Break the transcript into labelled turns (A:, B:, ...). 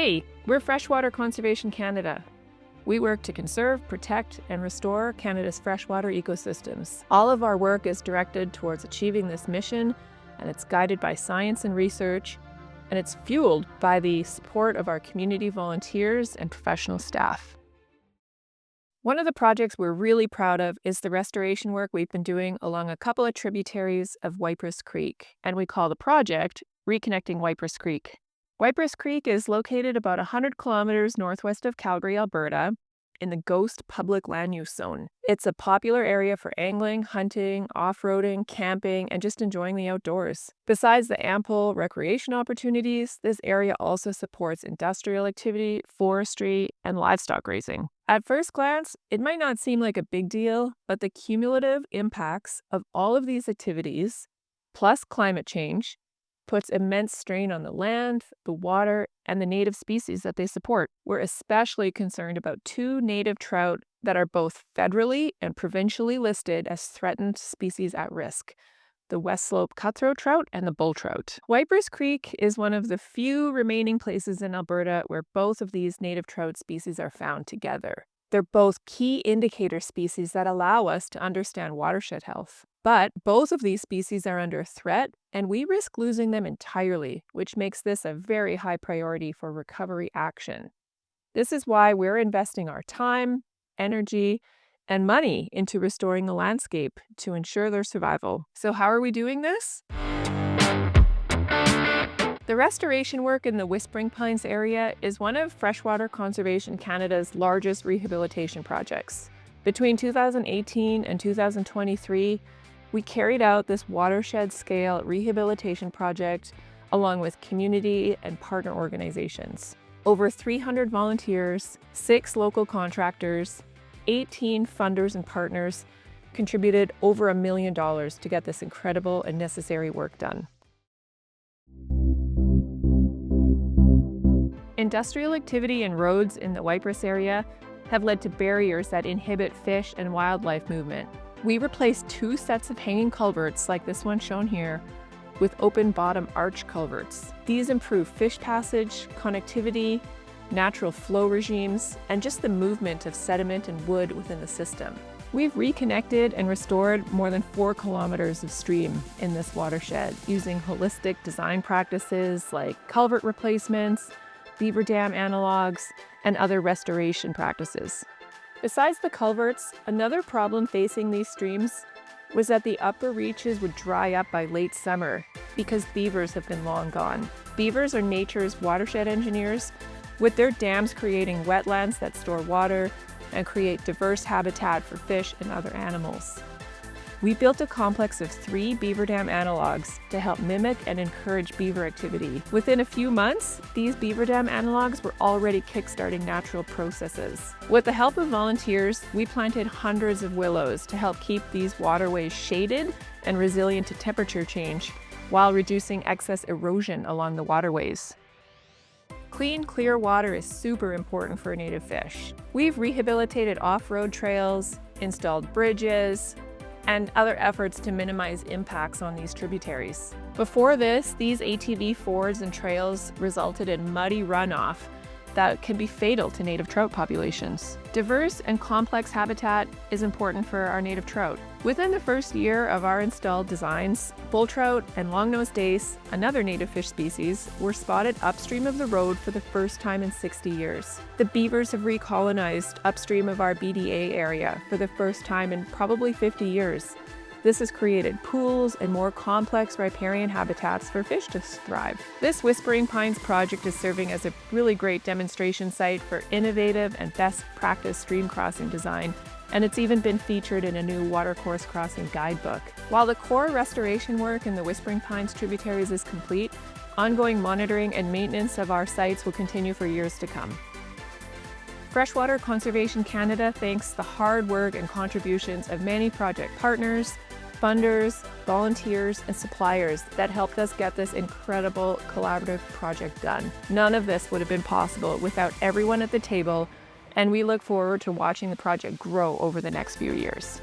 A: Hey, we're Freshwater Conservation Canada. We work to conserve, protect, and restore Canada's freshwater ecosystems. All of our work is directed towards achieving this mission, and it's guided by science and research, and it's fueled by the support of our community volunteers and professional staff. One of the projects we're really proud of is the restoration work we've been doing along a couple of tributaries of Wipers Creek, and we call the project Reconnecting Wipers Creek. Wipers Creek is located about 100 kilometers northwest of Calgary, Alberta, in the Ghost Public Land Use Zone. It's a popular area for angling, hunting, off-roading, camping, and just enjoying the outdoors. Besides the ample recreation opportunities, this area also supports industrial activity, forestry, and livestock raising. At first glance, it might not seem like a big deal, but the cumulative impacts of all of these activities, plus climate change, puts immense strain on the land, the water, and the native species that they support. We're especially concerned about two native trout that are both federally and provincially listed as threatened species at risk: the West Slope cutthroat trout and the bull trout. Wipers Creek is one of the few remaining places in Alberta where both of these native trout species are found together. They're both key indicator species that allow us to understand watershed health. But both of these species are under threat, and we risk losing them entirely, which makes this a very high priority for recovery action. This is why we're investing our time, energy, and money into restoring the landscape to ensure their survival. So how are we doing this? The restoration work in the Whispering Pines area is one of Freshwater Conservation Canada's largest rehabilitation projects. Between 2018 and 2023, we carried out this watershed-scale rehabilitation project along with community and partner organizations. Over 300 volunteers, 6 local contractors, 18 funders and partners contributed over $1 million to get this incredible and necessary work done. Industrial activity and roads in the Wipers area have led to barriers that inhibit fish and wildlife movement. We replaced 2 sets of hanging culverts, like this one shown here, with open bottom arch culverts. These improve fish passage, connectivity, natural flow regimes, and just the movement of sediment and wood within the system. We've reconnected and restored more than 4 kilometers of stream in this watershed using holistic design practices like culvert replacements, beaver dam analogs, and other restoration practices. Besides the culverts, another problem facing these streams was that the upper reaches would dry up by late summer because beavers have been long gone. Beavers are nature's watershed engineers, with their dams creating wetlands that store water and create diverse habitat for fish and other animals. We built a complex of 3 beaver dam analogs to help mimic and encourage beaver activity. Within a few months, these beaver dam analogs were already kickstarting natural processes. With the help of volunteers, we planted hundreds of willows to help keep these waterways shaded and resilient to temperature change, while reducing excess erosion along the waterways. Clean, clear water is super important for native fish. We've rehabilitated off-road trails, installed bridges, and other efforts to minimize impacts on these tributaries. Before this, these ATV fords and trails resulted in muddy runoff that can be fatal to native trout populations. Diverse and complex habitat is important for our native trout. Within the first year of our installed designs, bull trout and long-nosed dace, another native fish species, were spotted upstream of the road for the first time in 60 years. The beavers have recolonized upstream of our BDA area for the first time in probably 50 years. This has created pools and more complex riparian habitats for fish to thrive. This Whispering Pines project is serving as a really great demonstration site for innovative and best practice stream crossing design, and it's even been featured in a new watercourse crossing guidebook. While the core restoration work in the Whispering Pines tributaries is complete, ongoing monitoring and maintenance of our sites will continue for years to come. Freshwater Conservation Canada thanks the hard work and contributions of many project partners, funders, volunteers, and suppliers that helped us get this incredible collaborative project done. None of this would have been possible without everyone at the table, and we look forward to watching the project grow over the next few years.